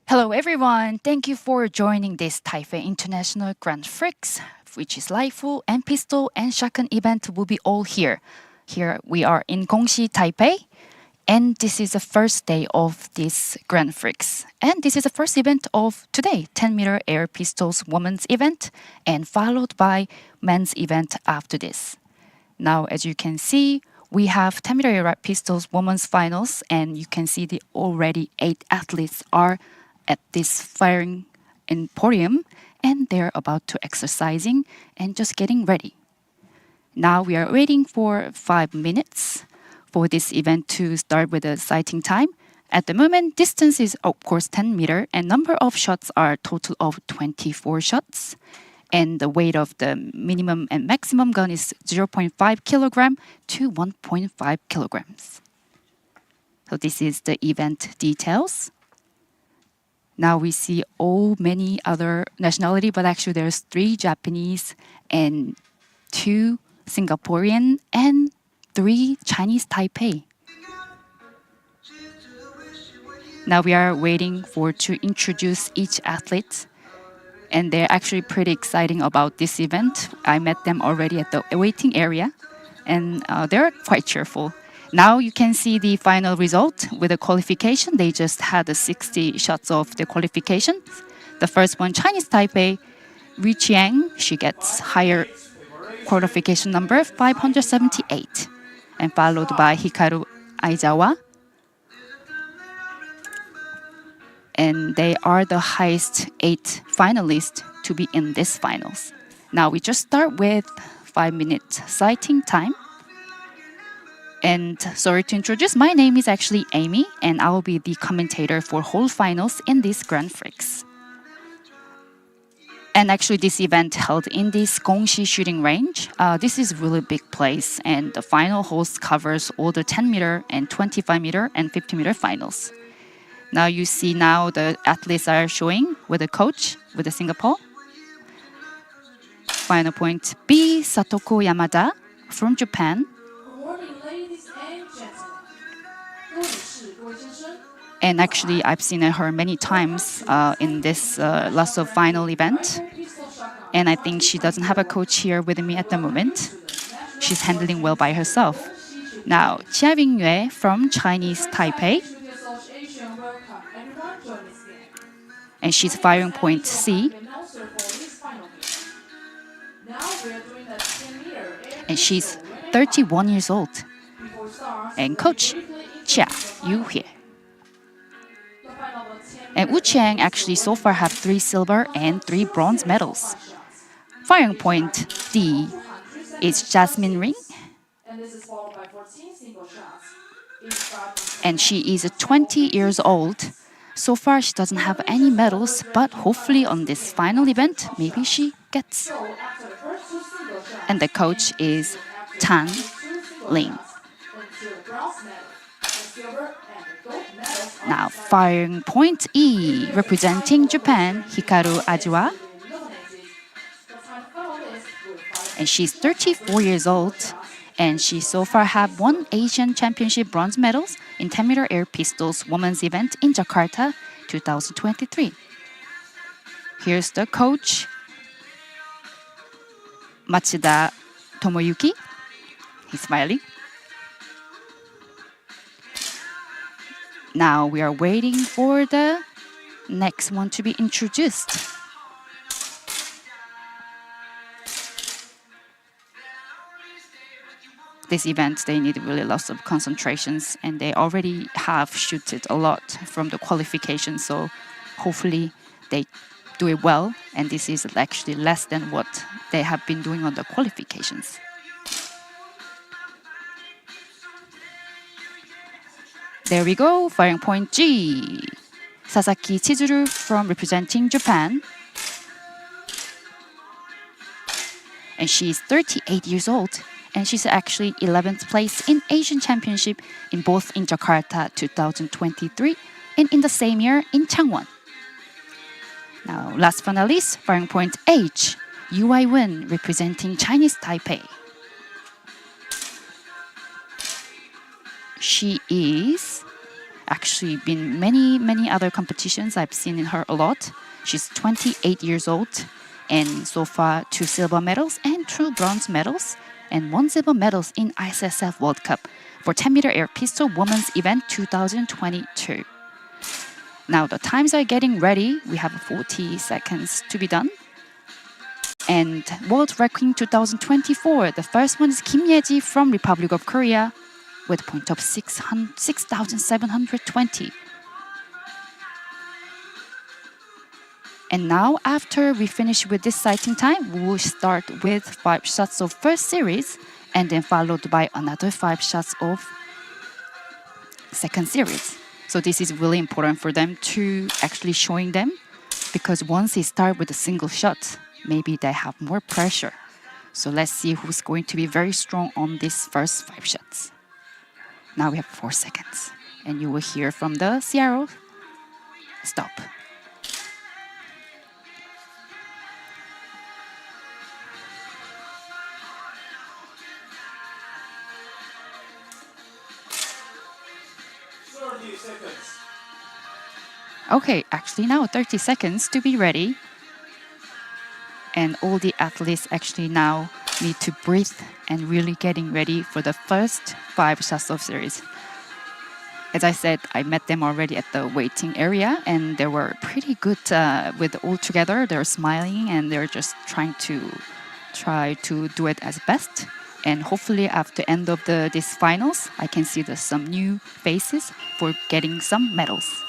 Hello everyone, thank you for joining this Taipei International Grand Prix, which is rifle and pistol and shotgun event will be all here. Here we are in Gongxi, Taipei, and this is the first day of this Grand Prix. And this is the first event of today, 10-meter air pistols women's event, and followed by men's event after this. Now, as you can see, we have 10-meter air pistols women's finals, and you can see the already 8 athletes are at this firing in podium, and they're about to exercising and just getting ready. Now we are waiting for 5 minutes for this event to start with the sighting time. At the moment, distance is of course 10 meter and number of shots are a total of 24 shots. And the weight of the minimum and maximum gun is 0.5 kilogram to 1.5 kilograms. So this is the event details. Now we see many other nationality, but actually there's 3 Japanese and 2 Singaporean and 3 Chinese Taipei. Now we are waiting to introduce each athlete, and they're actually pretty exciting about this event. I met them already at the waiting area, and they're quite cheerful. Now you can see the final result with the qualification. They just had the 60 shots of the qualification. The first one, Chinese Taipei, Wu Qiang, she gets higher qualification number 578, and followed by Hikaru Aizawa. And they are the highest 8 finalists to be in this finals. Now we just start with 5-minute sighting time. And sorry to introduce, my name is actually Amy, and I will be the commentator for whole finals in this Grand Prix. And actually this event held in this Gongxi shooting range. This is really big place, and the final host covers all the 10-meter and 25-meter and 50-meter finals. Now you see the athletes are showing with the coach, with the Singapore. Final point B, Satoko Yamada from Japan. And actually, I've seen her many times in this lots of final event. And I think she doesn't have a coach here with me at the moment. She's handling well by herself. Now, Jia Bingyue from Chinese Taipei. And she's firing point C. And she's 31 years old. And coach, Chia Yu here. And Wu Qiang actually so far have 3 silver and 3 bronze medals. Firing point D is Jasmine Ring. And she is 20 years old. So far she doesn't have any medals, but hopefully on this final event, maybe she gets. And the coach is Tan Ling. Now, firing point E, representing Japan, Hikaru Aizawa. And she's 34 years old, and she so far have 1 Asian Championship bronze medals in 10-meter air pistols women's event in Jakarta, 2023. Here's the coach, Machida Tomoyuki. He's smiling. Now we are waiting for the next one to be introduced. This event, they need really lots of concentrations, and they already have shooted a lot from the qualification, so hopefully they do it well, and this is actually less than what they have been doing on the qualifications. There we go, firing point G. Sasaki Chizuru from representing Japan. And she's 38 years old, and she's actually 11th place in Asian Championship in both in Jakarta 2023 and in the same year in Changwon. Now, last finalist, firing point H, Yu Ai-wen representing Chinese Taipei. She is actually been many other competitions. I've seen her a lot. She's 28 years old, and so far 2 silver medals and 2 bronze medals, and 1 silver medals in ISSF World Cup for 10-meter air pistol women's event 2022. Now the times are getting ready. We have 40 seconds to be done. And World Ranking 2024. The first one is Kim Ye-ji from Republic of Korea with a point of 6,720. And now, after we finish with this sighting time, we will start with 5 shots of first series, and then followed by another 5 shots of second series. So this is really important for them to actually showing them, because once they start with a single shot, maybe they have more pressure. So let's see who's going to be very strong on these first 5 shots. Now we have 4 seconds, and you will hear from the CRO, stop. Okay, actually now 30 seconds to be ready. And all the athletes actually now need to breathe and really getting ready for the first 5 shots of series. As I said, I met them already at the waiting area, and they were pretty good with all together. They're smiling and they're just try to do it as best. And hopefully after end of this finals, I can see some new faces for getting some medals.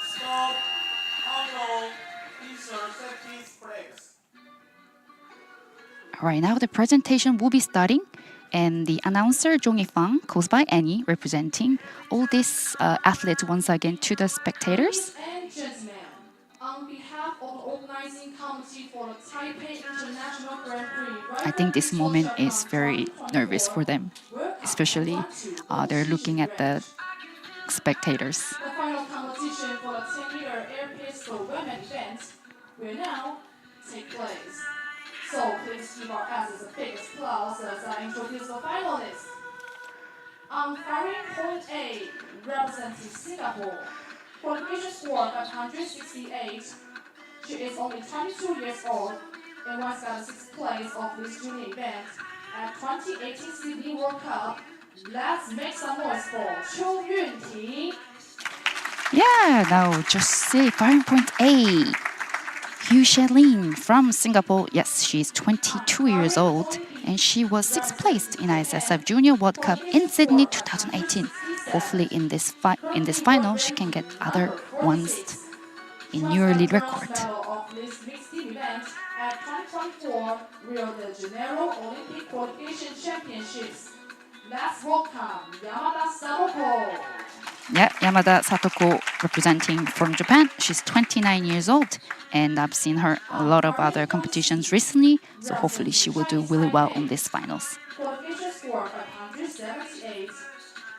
All right, now the presentation will be starting, and the announcer Jong Fang goes by Annie, representing all these athletes once again to the spectators. Ladies and gentlemen, on behalf of the organizing committee for the Taipei International Grand Prix, I think this moment is very nervous for them, especially they're looking at the spectators. The final competition for the 10-meter air pistol women event will now take place. So please give our asses a big applause as I introduce the finalists. On firing point A, representing Singapore, qualification score of 168. She is only 22 years old and once got the 6th place of this junior event at 2018 Sydney World Cup. Let's make some noise for Qiu Yunting. Yeah, now just see firing point A. Hu Shelin from Singapore. Yes, she's 22 years old, and she was 6th place in ISSF Junior World Cup in Sydney 2018. Hopefully in this final, she can get other ones in new lead record. At 2024 Rio de Janeiro Olympic Qualification Championships. Let's welcome Yamada Satoko. Yeah, Yamada Satoko representing from Japan. She's 29 years old, and I've seen her a lot of other competitions recently, so hopefully she will do really well on these finals. Qualification score of 178.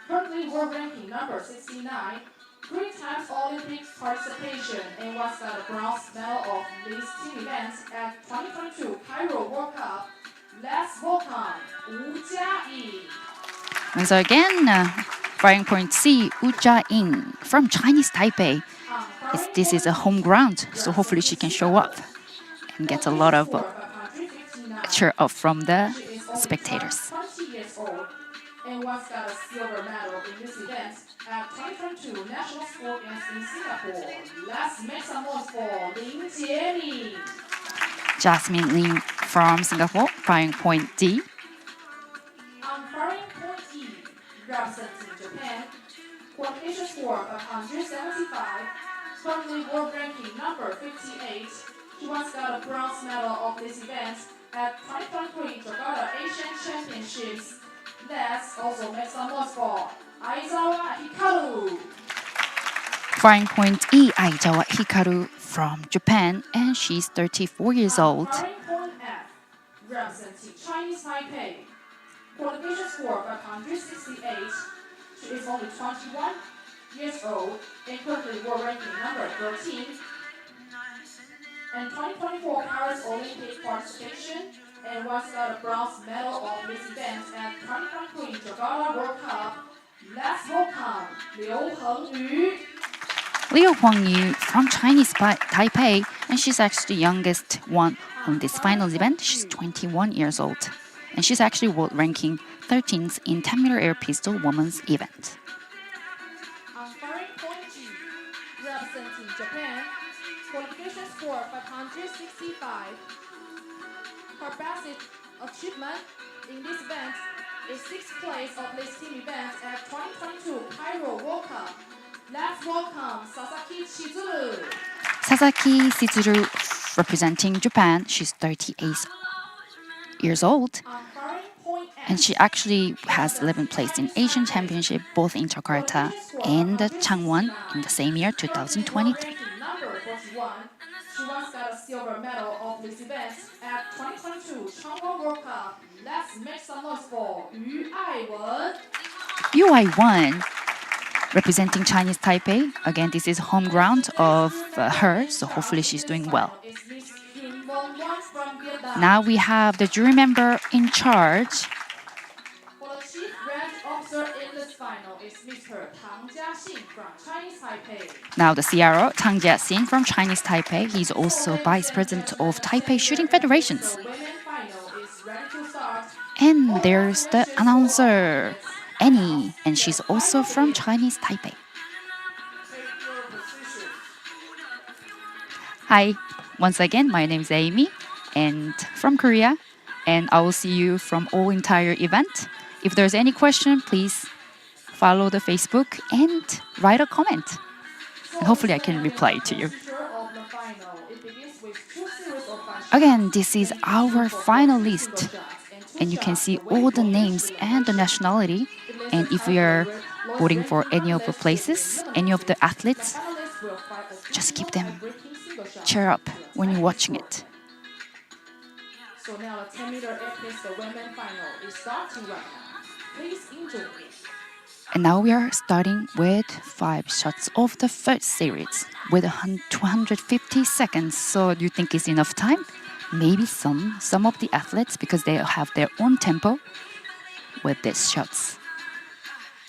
Currently world ranking number 69. 3 times Olympic participation and once got a bronze medal of these team events at 2022 Cairo World Cup. Let's welcome Wu Jiaying. Once again, firing point C, Wu Jiaying from Chinese Taipei. This is a home ground, so hopefully she can show up and get a lot of cheer up from the spectators. 20 years old and once got a silver medal in this event at 2022 National Sport Games in Singapore. Let's make some noise for Lin Jieli. Jasmine Lin from Singapore, firing point D. On firing point E, representing Japan, qualification score of 175, currently world ranking number 58. She once got a bronze medal of this event at 2023 Jakarta Asian Championships. Let's also make some noise for Aizawa Hikaru. Firing point E, Aizawa Hikaru from Japan, and she's 34 years old. Firing point F, representing Chinese Taipei. Qualification score of 168. She is only 21 years old and currently world ranking number 13. And 2024 Paris Olympic participation and once got a bronze medal of this event at 2023 Jakarta World Cup. Let's welcome Liu Hengyu. Liu Huangyu from Chinese Taipei, and she's actually the youngest one on this finals event. She's 21 years old, and she's actually world ranking 13th in 10-meter air pistol women's event. On firing point G, representing Japan, qualification score 565. Her best achievement in this event is 6th place of this team event at 2022 Cairo World Cup. Let's welcome Sasaki Chizuru. Sasaki Chizuru representing Japan. She's 38 years old, On firing point and X, she actually has 11th place in Asian Championship both in Jakarta and Changwon in the same year, 2023. ranking number 41. She once got a silver medal of this event at 2022 Changwon World Cup. Let's make some noise for Yu Aiwen. Yu Ai-wen representing Chinese Taipei. Again, this is home ground of her, so hopefully she's doing well. Is Miss Kim Wong-won from Vietnam. Now we have the jury member in charge. For the chief rank officer in this final is Mr. Tang Jiaxin from Chinese Taipei. Now the CRO, Tang Jiaxin from Chinese Taipei. He's also vice president of Taipei Shooting Federations. The women's final is ready to start. And there's the announcer, Annie, and she's also from Chinese Taipei. Hi, once again, my name is Amy, and from Korea, and I will see you from all entire event. If there's any question, please follow the Facebook and write a comment, and hopefully I can reply to you. Of the final, it begins with 2 series of 5 Again, this is our final list, and you can see all the names and the nationality. And if we are voting for any of the places, any of the athletes, just keep them cheer up when you're watching it. So now the 10-meter air pistol women's final is starting right now. Please enjoy it. And now we are starting with 5 shots of the first series with 250 seconds. So do you think it's enough time? Maybe some of the athletes, because they have their own tempo with these shots.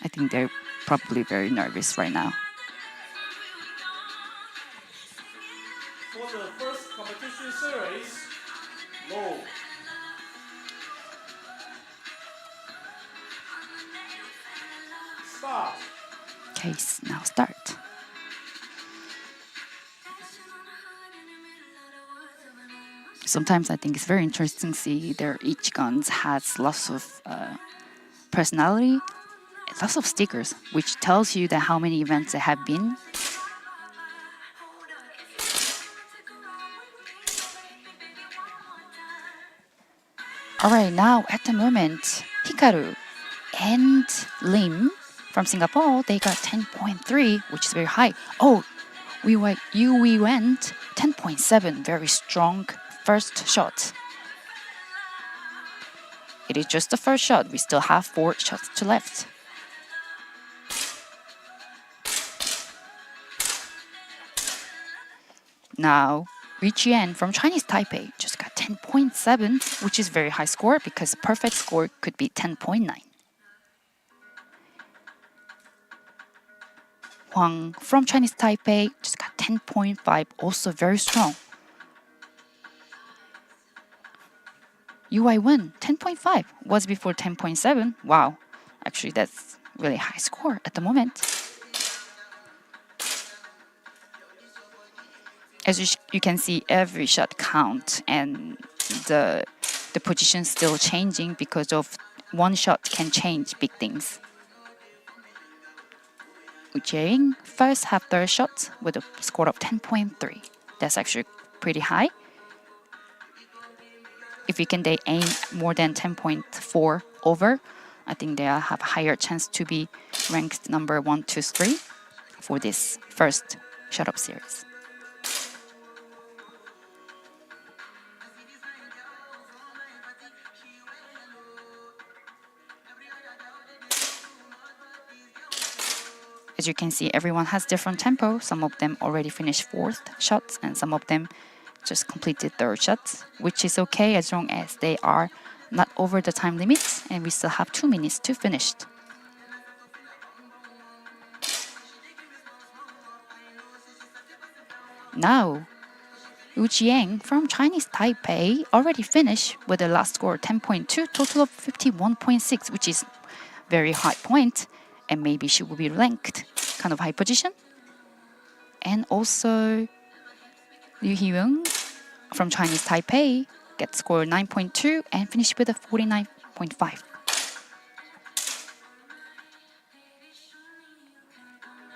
I think they're probably very nervous right now. For the first competition series, low. Start. Case now start. Sometimes I think it's very interesting to see each guns has lots of personality, lots of stickers, which tells you that how many events there have been. Alright, now at the moment, Hikaru and Lim from Singapore, they got 10.3, which is very high. Oh, we went 10.7, very strong first shot. It is just the first shot. We still have 4 shots to left. Now, Richian from Chinese Taipei just got 10.7, which is very high score because perfect score could be 10.9. Huang from Chinese Taipei just got 10.5, also very strong. UI win 10.5, was before 10.7. Wow, actually that's really high score at the moment. As you can see, every shot count, and the position still changing because of one shot can change big things. Ujiang first have their shot with a score of 10.3. That's actually pretty high. If we can aim more than 10.4 over, I think they have a higher chance to be ranked number 1, 2, 3 for this first shut-up series. As you can see, everyone has different tempo. Some of them already finished 4th shots, and some of them just completed 3rd shots, which is okay as long as they are not over the time limits, and we still have 2 minutes to finish. Now, Wu Jiang from Chinese Taipei already finished with the last score 10.2, total of 51.6, which is very high point, and maybe she will be ranked kind of high position. And also, Liu Hyung from Chinese Taipei gets score 9.2 and finished with a 49.5.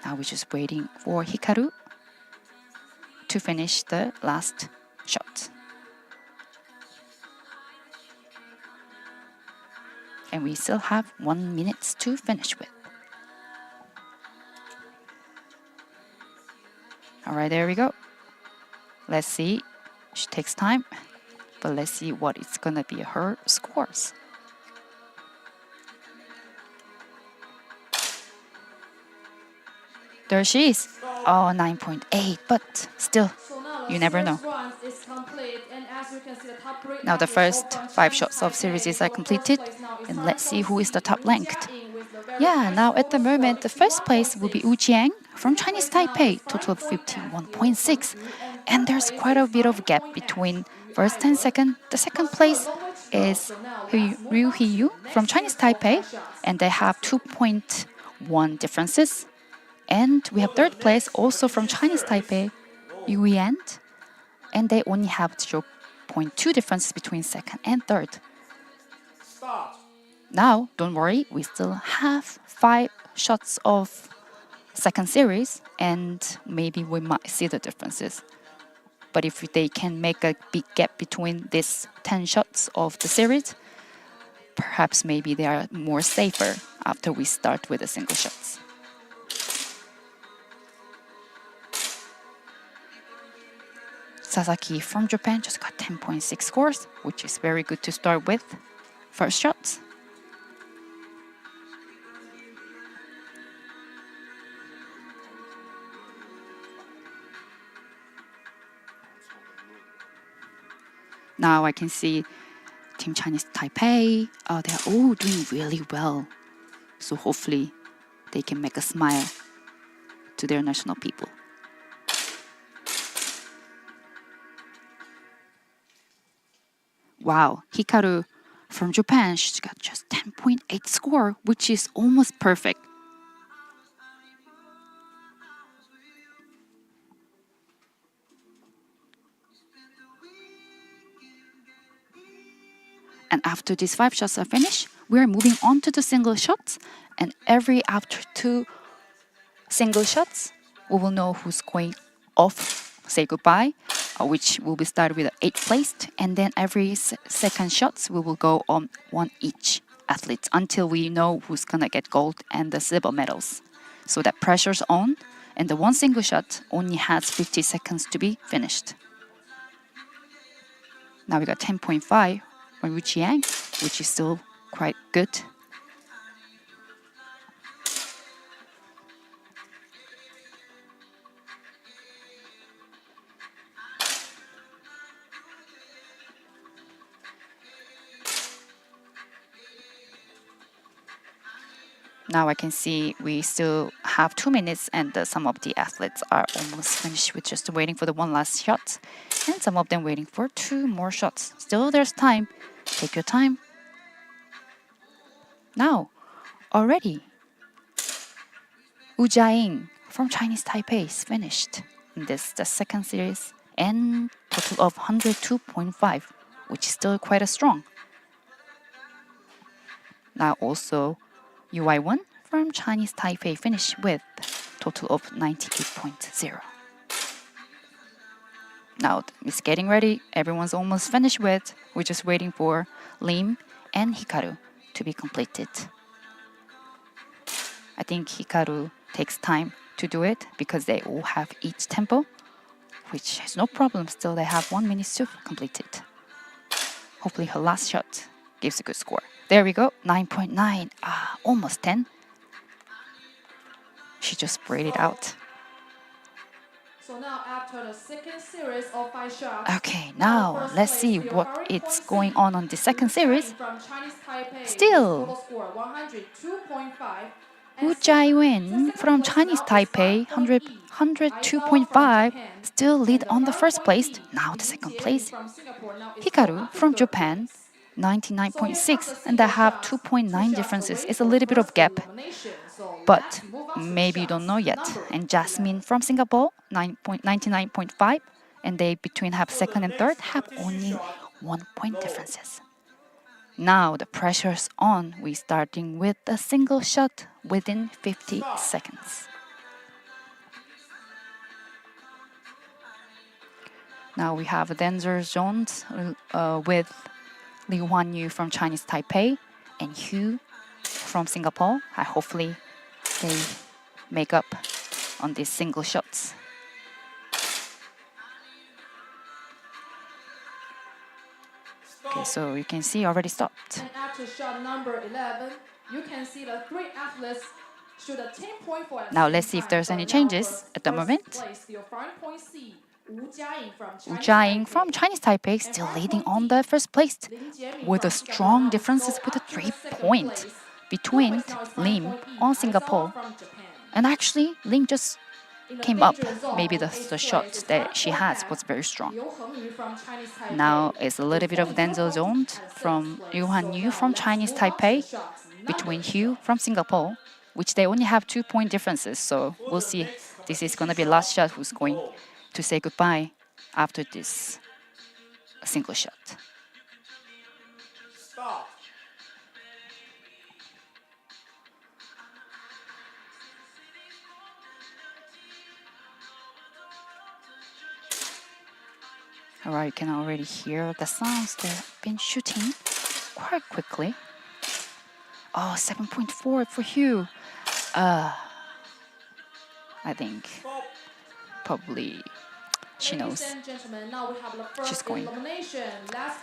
Now we're just waiting for Hikaru to finish the last shot. And we still have 1 minute to finish with. Alright, there we go. Let's see. She takes time, but let's see what is gonna be her scores. There she is. Oh, 9.8, but still, you never know. Now the first 5 shots of series are completed, and let's see who is the top ranked. Yeah, now at the moment, the first place will be Wu Jiang from Chinese Taipei, total of 51.6. And there's quite a bit of gap between first and second. The second place is Ryu Hiyu from Chinese Taipei, and they have 2.1 differences. And we have third place also from Chinese Taipei, Yu Yan, and they only have 0.2 differences between second and third. Now, don't worry, we still have 5 shots of second series, and maybe we might see the differences. But if they can make a big gap between these 10 shots of the series, perhaps maybe they are more safer after we start with the single shots. Sasaki from Japan just got 10.6 scores, which is very good to start with. First shots. Now I can see Team Chinese Taipei. They're all doing really well. So hopefully they can make a smile to their national people. Wow, Hikaru from Japan, she's got just 10.8 score, which is almost perfect. And after these 5 shots are finished, we are moving on to the single shots. And after 2 single shots, we will know who's going off, say goodbye, which will be started with 8th placed. And then every second shots, we will go on 1 each athlete until we know who's gonna get gold and the silver medals. So that pressure's on, and the 1 single shot only has 50 seconds to be finished. Now we got 10.5 for Wu Jiang, which is still quite good. Now I can see we still have 2 minutes, and some of the athletes are almost finished with just waiting for the 1 last shot, and some of them waiting for 2 more shots. Still there's time. Take your time. Now, already, Wu Jiang from Chinese Taipei is finished in the second series, and total of 102.5, which is still quite a strong. Now also, UI1 from Chinese Taipei finished with total of 98.0. Now it's getting ready. Everyone's almost finished with. We're just waiting for Lim and Hikaru to be completed. I think Hikaru takes time to do it because they all have each tempo, which has no problem. Still, they have 1 minute to complete it. Hopefully her last shot gives a good score. There we go, 9.9, almost 10. She just sprayed it out. So now after the second series of 5 shots. Okay, now let's see what is going on the second series. From Chinese Taipei, Still. total score 102.5. Wu Jaiwen from Chinese Taipei, 102.5, still lead on the first place, now the second place. Hikaru from Japan, 99.6, and they have 2.9 differences. It's a little bit of gap, but maybe you don't know yet. And Jasmine from Singapore, 99.5, and they between have second and third have only 1 point differences. Now the pressure's on. We're starting with a single shot within 50 seconds. Now we have a danger zones with Liu Huanyu from Chinese Taipei and Hu from Singapore. Hopefully they make up on these single shots. Okay, so you can see already stopped. And after shot number 11, you can see the 3 athletes shoot a 10.4. Now let's see if there's any changes at the moment. Wu Jiaying from Chinese Taipei still leading on the first place with a strong differences with a 3 point between Lim on Singapore. And actually, Lim just came up. Maybe the shot that she has was very strong. Now it's a little bit of danger zone from Liu Huanyu from Chinese Taipei between Hu from Singapore, which they only have 2 point differences. So we'll see. This is going to be last shot who's going to say goodbye after this single shot. Stop. Alright, you can already hear the sounds. They've been shooting quite quickly. Oh, 7.4 for Hugh. I think probably she knows. She's going.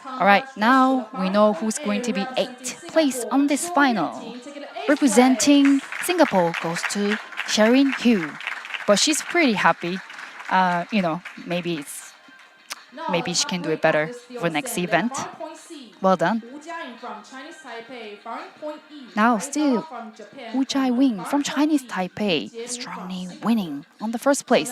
Alright, now we know who's going to be 8th place on this final. Representing Singapore goes to Sherin Hugh. But she's pretty happy. Maybe she can do it better for next event. Well done. Now still, Wu Jaiwing from Chinese Taipei strongly winning on the first place.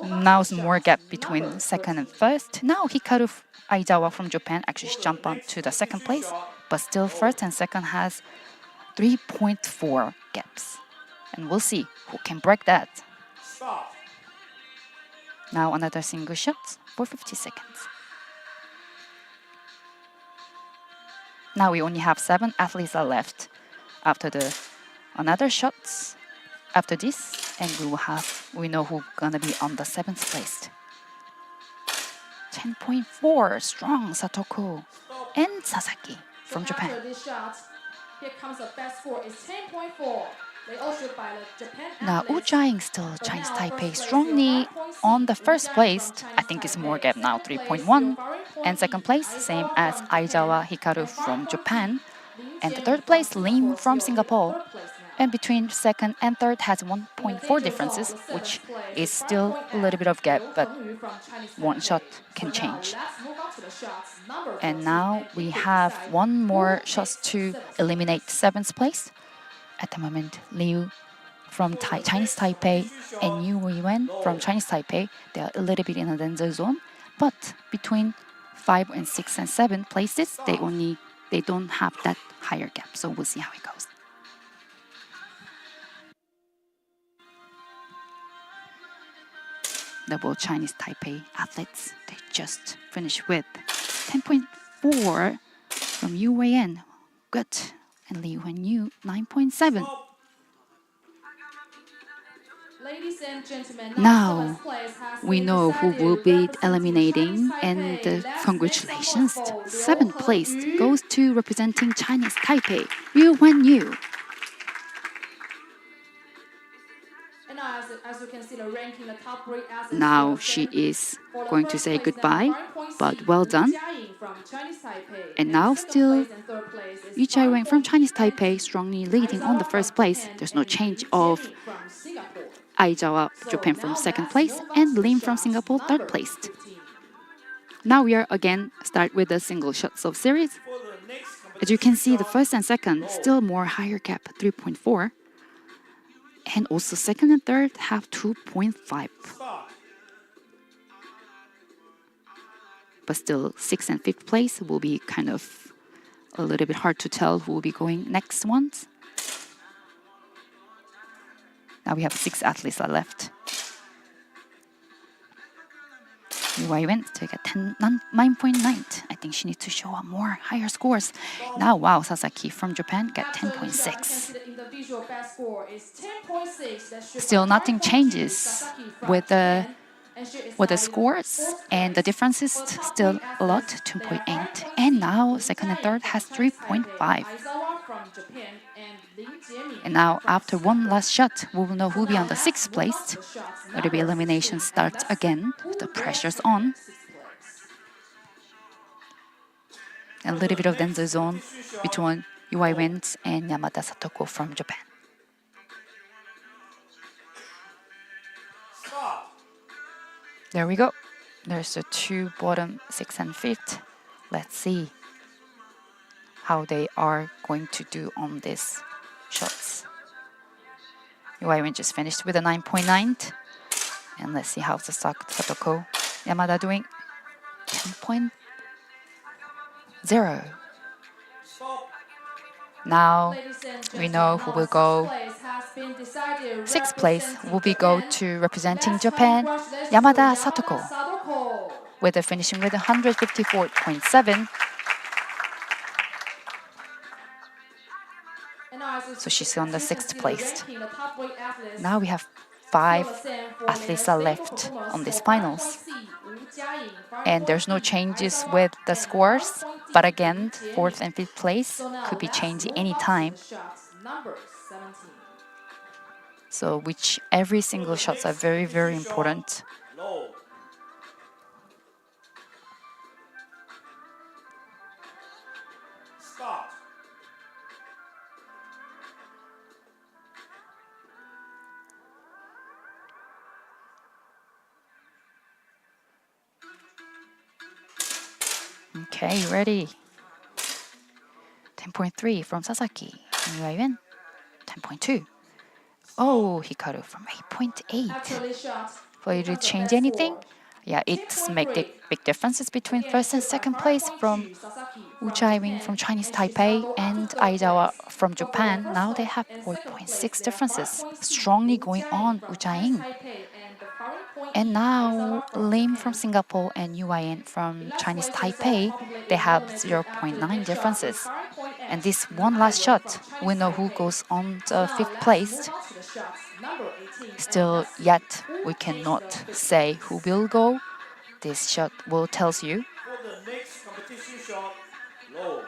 Now it's more gap between second and first. Now Hikaru Aizawa from Japan actually jumped on to the second place, but still first and second has 3.4 gaps. And we'll see who can break that. Stop. Now another single shot for 50 seconds. Now we only have 7 athletes are left after the another shots after this, and we know who's gonna be on the 7th place. 10.4 strong Satoko and Sasaki from Japan. After this shot, here comes the best score is 10.4. They all shoot by the Japan Now Wu athletes. Jiaying still Chinese Taipei strongly on the first place. I think it's more gap now, 3.1. And second place, same as Aizawa Hikaru from Japan. And the third place, Lim from Singapore. And between second and third has 1.4 differences, which is still a little bit of gap, but one shot can change. And now we have one more shot to eliminate 7th place. At the moment, Liu from Chinese Taipei and Yu Weiwen from Chinese Taipei, they are a little bit in a danger zone. But between 5 and 6 and 7 places, they don't have that higher gap. So we'll see how it goes. The both Chinese Taipei athletes, they just finished with 10.4 from Yu Weiwen. Good. And Liu Huanyu, 9.7. Ladies and gentlemen, Now, 7th place has we been know who decided. will be Representing eliminating, Chinese and Taipei, let's congratulations. make some votes. 7th place goes to representing Chinese Taipei, Liu Huanyu. And now, as you can see, the ranking, the top 3 athletes Now will she stand. is For the going to first say place, goodbye, number 5.6, but well done. Wu Jiaying from Chinese Taipei. And now second still, place and third place is Yu Chai-wen from 5.8. Chinese Taipei strongly leading on the Aizawa first from place. Japan There's no and change Liu of Jiaying from Singapore. Aizawa, So Japan now from second let's place, move on and to the Lim from shot Singapore number third place. 15. Now we are again start with the single shots of series. For the next As you can competition see, the shot, first and second still more higher gap, 3.4. And also second and third have 2.5. Start. But still, 6th and 5th place will be kind of a little bit hard to tell who will be going next ones. Now we have 6 athletes are left. Wei went to get 9.9. I think she needs to show up more higher scores. Now, wow, Sasaki from Japan got 10.6. Still, nothing changes with the scores, and the difference is still a lot, 2.8. And now second and third has 3.5. And now after one last shot, we will know who will be on the 6th place. Whether the elimination starts again, the pressure's on. A little bit of danger zone between Wei Went and Yamada Satoko from Japan. There we go. There's the 2 bottom, 6th and 5th. Let's see how they are going to do on these shots. Wei Went just finished with a 9.9. And let's see how the Satoko Yamada doing. 10.0. Now we know who will go. 6th place will be go to representing Japan, Yamada Satoko, with a finishing with 154.7. So she's on the 6th place. Now we have 5 athletes are left on these finals. And there's no changes with the scores. But again, 4th and 5th place could be changed anytime. So every single shots are very, very important. Start. Okay, ready. 10.3 from Sasaki. And Wei Wen, 10.2. Oh, Hikaru from 8.8. For you to change anything? Yeah, it's make the big differences between 1st and 2nd place from Wu Chai-wing from Chinese Taipei and Aizawa from Japan. Now they have 4.6 differences, strongly going on Wu Chai-ying. And now Lim from Singapore and Yu Yen from Chinese Taipei, they have 0.9 differences. And this one last shot, we know who goes on the 5th place. Still yet, we cannot say who will go. This shot will tell you. For the next competition shot, low.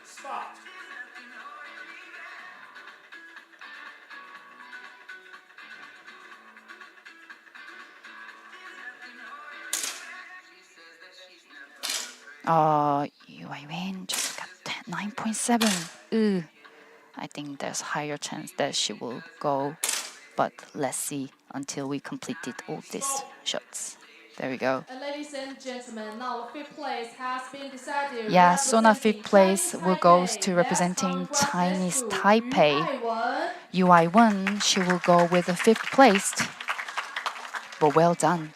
Start. Yu Wen just got 9.7. I think there's higher chance that she will go, but let's see until we completed all these shots. There we go. And ladies and gentlemen, now the 5th place has been decided. Yeah, so now 5th place will go to representing Chinese Taipei. Yu Wen, she will go with the 5th place. But well done.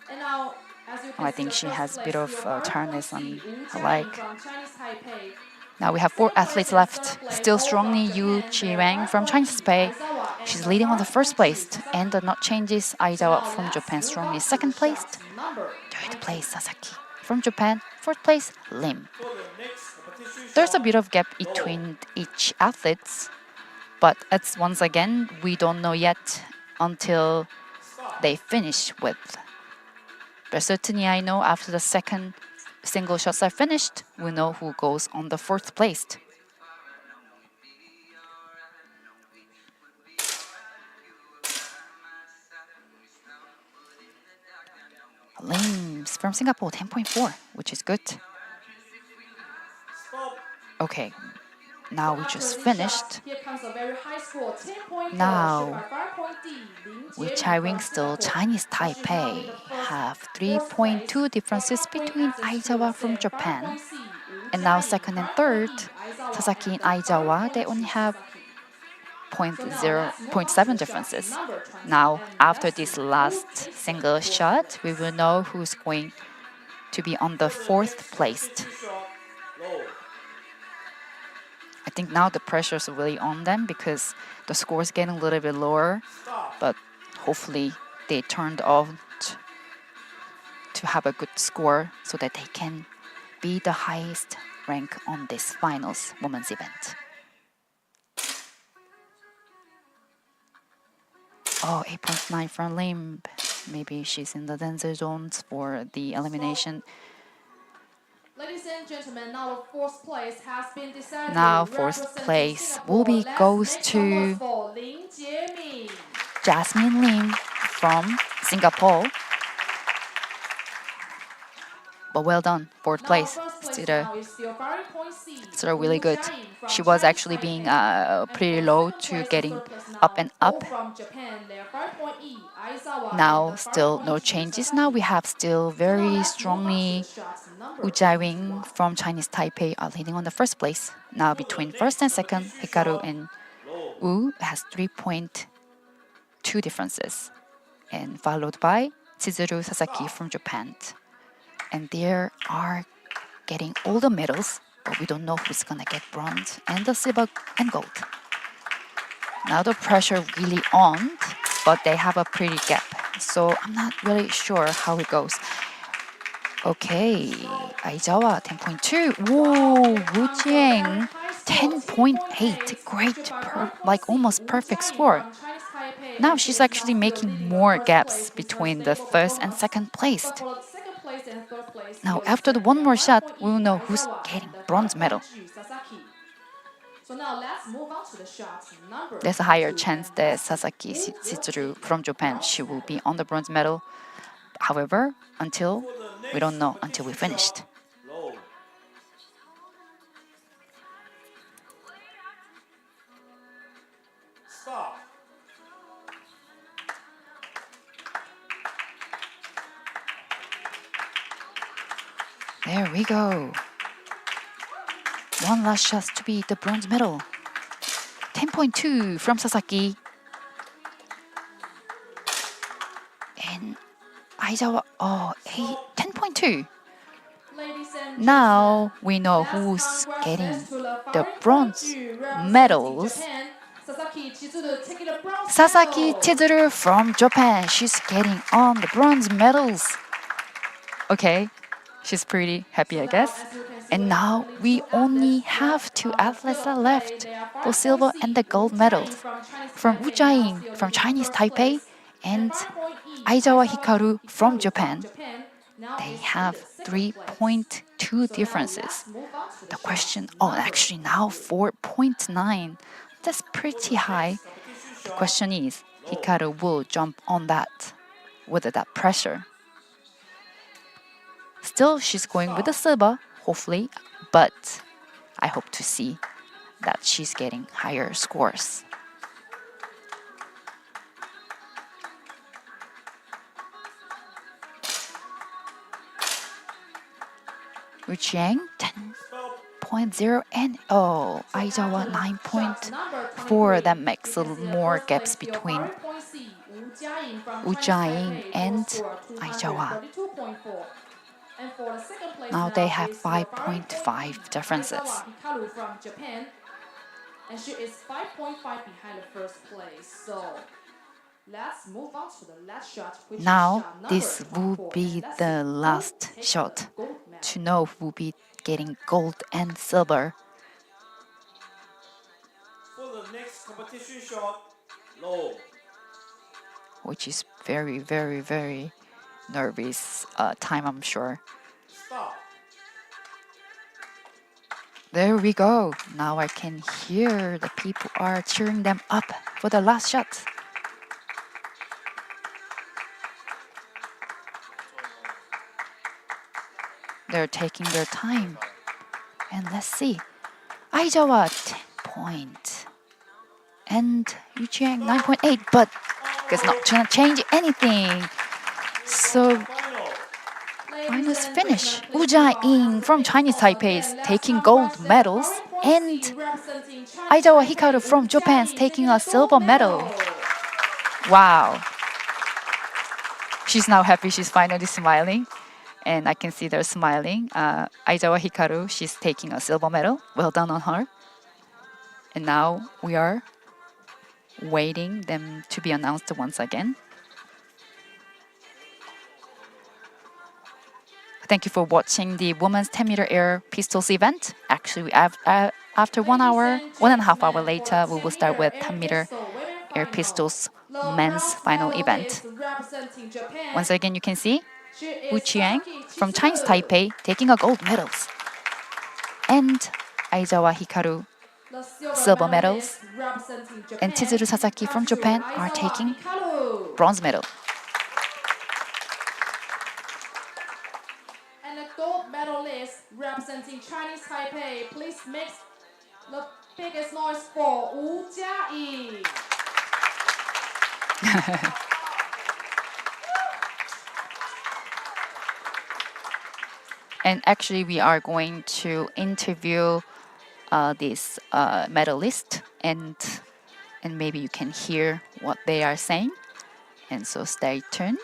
And now, as you can I see, think the she first has a bit place, of we are turnness going on to see Wu her Jiaying leg. from Chinese Taipei. Now we have 4 athletes left. Still strongly Yu Chi-wang from Chinese Taipei. She's leading on the 1st place. And the not changes, Aizawa from Japan strongly 2nd place. 3rd place, Sasaki from Japan. 4th place, Lim. For the next competition There's a shot, bit of gap between each athletes. But it's once again, we don't know yet until they finish with. But certainly I know after the 2nd single shots are finished, we know who goes on the 4th place. Lims from Singapore, 10.4, which is good. stop. Okay, now we just finished. Here comes a very high score, 10.4. Now, Wu Chai-wing still Chinese Taipei have 3.2 differences between Aizawa from Japan And now second and third, Sasaki and Aizawa, they only have 0.7 differences. Now, after this last single shot, we will know who's going to be on the fourth place. Shot. Low. I think now the pressure is really on them because the score is getting a little bit lower, Stop. but hopefully they turned off to have a good score so that they can be the highest rank on this finals women's event. Oh, 8.9 from Lim. Maybe she's in the danger zones for the elimination. Ladies and gentlemen, now the fourth place has been decided. Now fourth place will be goes to for Lin Jieming. Jasmine Lim from Singapore. But well done, fourth place. Still really good. She was actually being pretty low to getting up and up. Now still no changes. Now we have still very strongly Wu Jaiwing from Chinese Taipei are leading on the first place. Now between first and second, Hikaru and Wu has 3.2 differences. And followed by Chizuru Sasaki from Japan. And they are getting all the medals, but we don't know who's gonna get bronze and the silver and gold. Now the pressure really on, but they have a pretty gap. So I'm not really sure how it goes. Okay, Aizawa 10.2. Whoa, Wu Jiang 10.8. Great, like almost perfect score. Now she's actually making more gaps between the first and second place. Now, after the one more shot, we will know who's getting bronze medal. So now let's move on to the shot number. There's a higher chance that Sasaki Chizuru from Japan, she will be on the bronze medal. However, we don't know until we finished. Low. Stop. There we go. One last shot to be the bronze medal. 10.2 from Sasaki. And Aizawa, 10.2. Now we know who's getting the bronze medals. Sasaki Chizuru from Japan. She's getting on the bronze medals. Okay, she's pretty happy, I guess. And now we only have 2 athletes left for silver and the gold medals. From Wu Jiaying from Chinese Taipei and Aizawa Hikaru from Japan. They have 3.2 differences. The question, actually now 4.9. That's pretty high. The question is, Hikaru will jump on that with that pressure. Still, she's going with the silver, hopefully, but I hope to see that she's getting higher scores. Wu Jiang 10.0 and Aizawa 9.4. That makes a little more gaps between Wu Jiaying and Aizawa. Now they have 5.5 differences. And she is 5.5 behind the first place. So let's move on to the last shot. Which Now is shot this number will 24. be Let's the see who last takes shot the gold medal. to know who will be getting gold and silver. For the next competition shot, low. Which is very, very, very nervous time, I'm sure. Stop. There we go. Now I can hear the people are cheering them up for the last shot. They're taking their time. And let's see. Aizawa 10 point. And Wu Jiang 9.8, but it's not gonna change anything. So Final. Finals finish. Wu Jia-in from Chinese Taipei is taking gold medals, and Aizawa Hikaru from Japan is taking a silver medal. Wow. She's now happy. She's finally smiling, and I can see they're smiling. Aizawa Hikaru, she's taking a silver medal. Well done on her. And now we are waiting them to be announced once again. Thank you for watching the women's 10-meter air pistols event. Actually, after 1 hour, 1.5 hours later, we will start with 10-meter air pistols men's final event. Once again, you can see Wu Qiang from Chinese Taipei taking a gold medals, and Aizawa Hikaru silver medals, and Chizuru Sasaki from Japan are taking bronze medal. And the gold medalist representing Chinese Taipei, please make the biggest noise for Wu Jia-in. And actually, we are going to interview this medalist, and maybe you can hear what they are saying. And so stay tuned.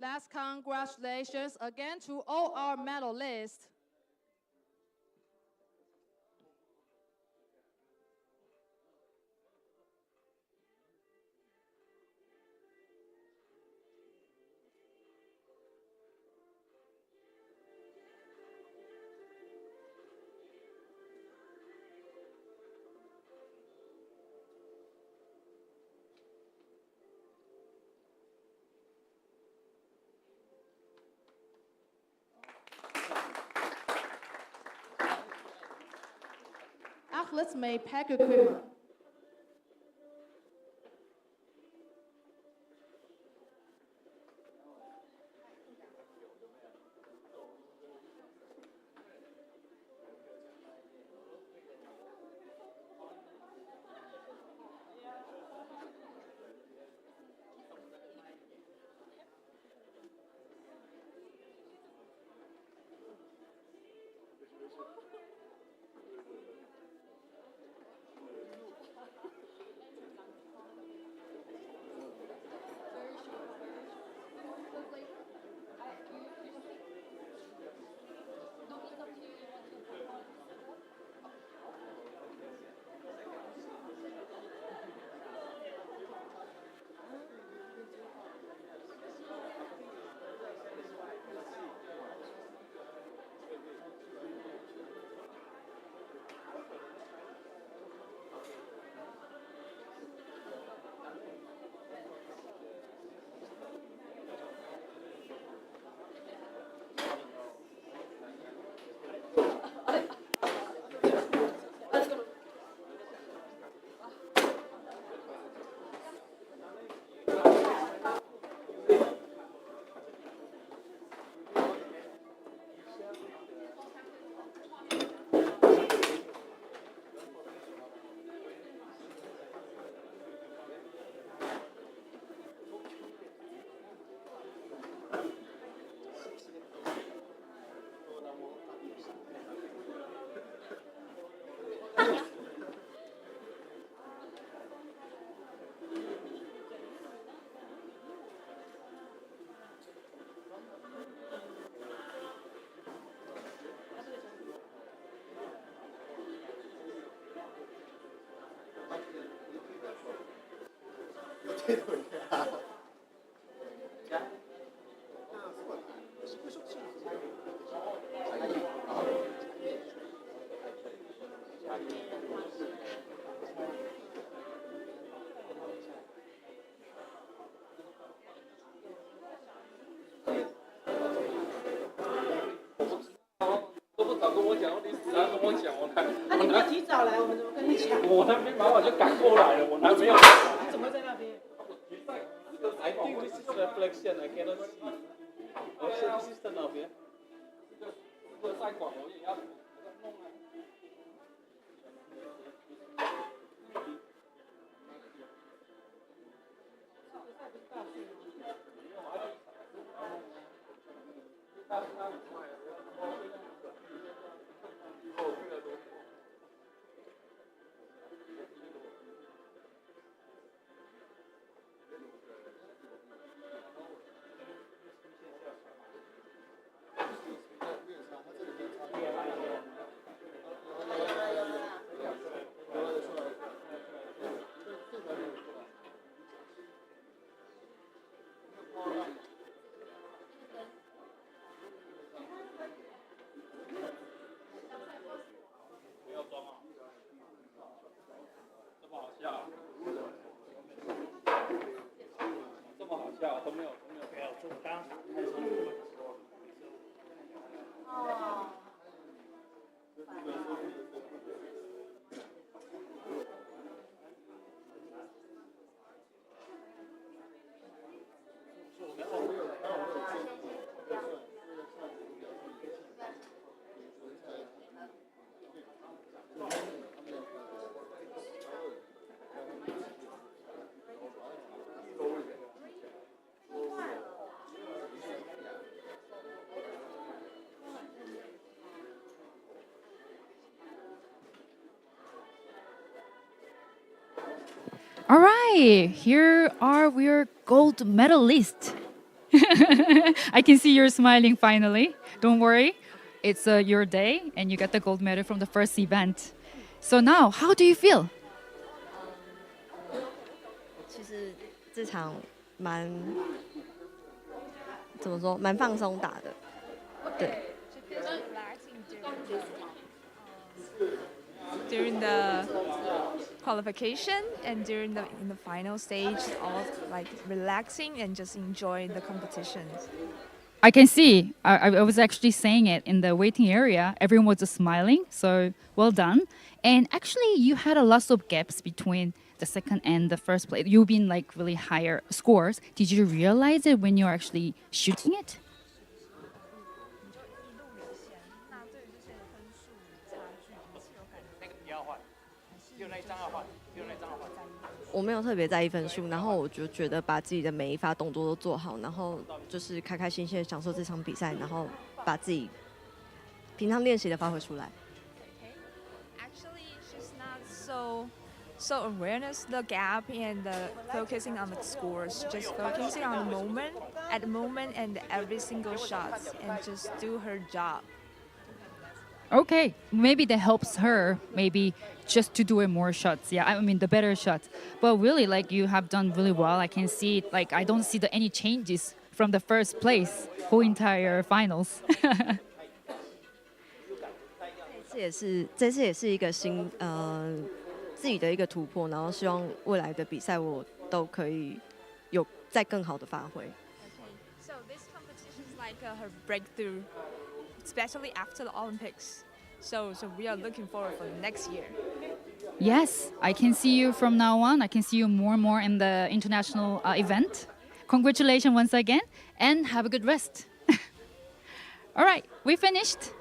Last congratulations again to all our medalists. Athletes may pack equipment. 我讲，那你不提早来，我们怎么跟你讲？我还没把我就赶过来了，我还没有。你怎么会在那边？ I think this is reflection. I cannot see. Also, this is the now here. 这个赛馆我也要弄啊。这么好笑，都没有，这我刚刚打开的时候。哦。All right, here are your gold medalists. I can see you're smiling finally. Don't worry, it's your day and you got the gold medal from the first event. So now, how do you feel? 其实这场怎么说，蛮放松打的，对。During the qualification and during in the final stage, all like relaxing and just enjoying the competitions. I can see. I was actually saying it in the waiting area. Everyone was just smiling, so well done. And actually, you had a lot of gaps between the second and the first place. You've been like really higher scores. Did you realize it when you're actually shooting it? 我没有特别在意分数，然后我就觉得把自己的每一发动作都做好，然后就是开开心心的享受这场比赛，然后把自己平常练习的发挥出来。Actually, she's not so awareness the gap and focusing on the scores, just focusing on the moment and every single shot, and just do her job. Okay, maybe that helps her, maybe just to do more shots. Yeah, I mean the better shots. But really, like you have done really well. I can see it. Like I don't see any changes from the first place whole entire finals. 这次也是一个自己的一个突破，然后希望未来的比赛我都可以有再更好的发挥。So this competition is like her breakthrough, especially after the Olympics. So we are looking forward for next year. Yes, I can see you from now on. I can see you more and more in the international event. Congratulations once again, and have a good rest. All right, we finished.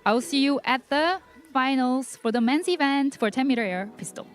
I'll see you at the finals for the men's event for 10-meter air pistol.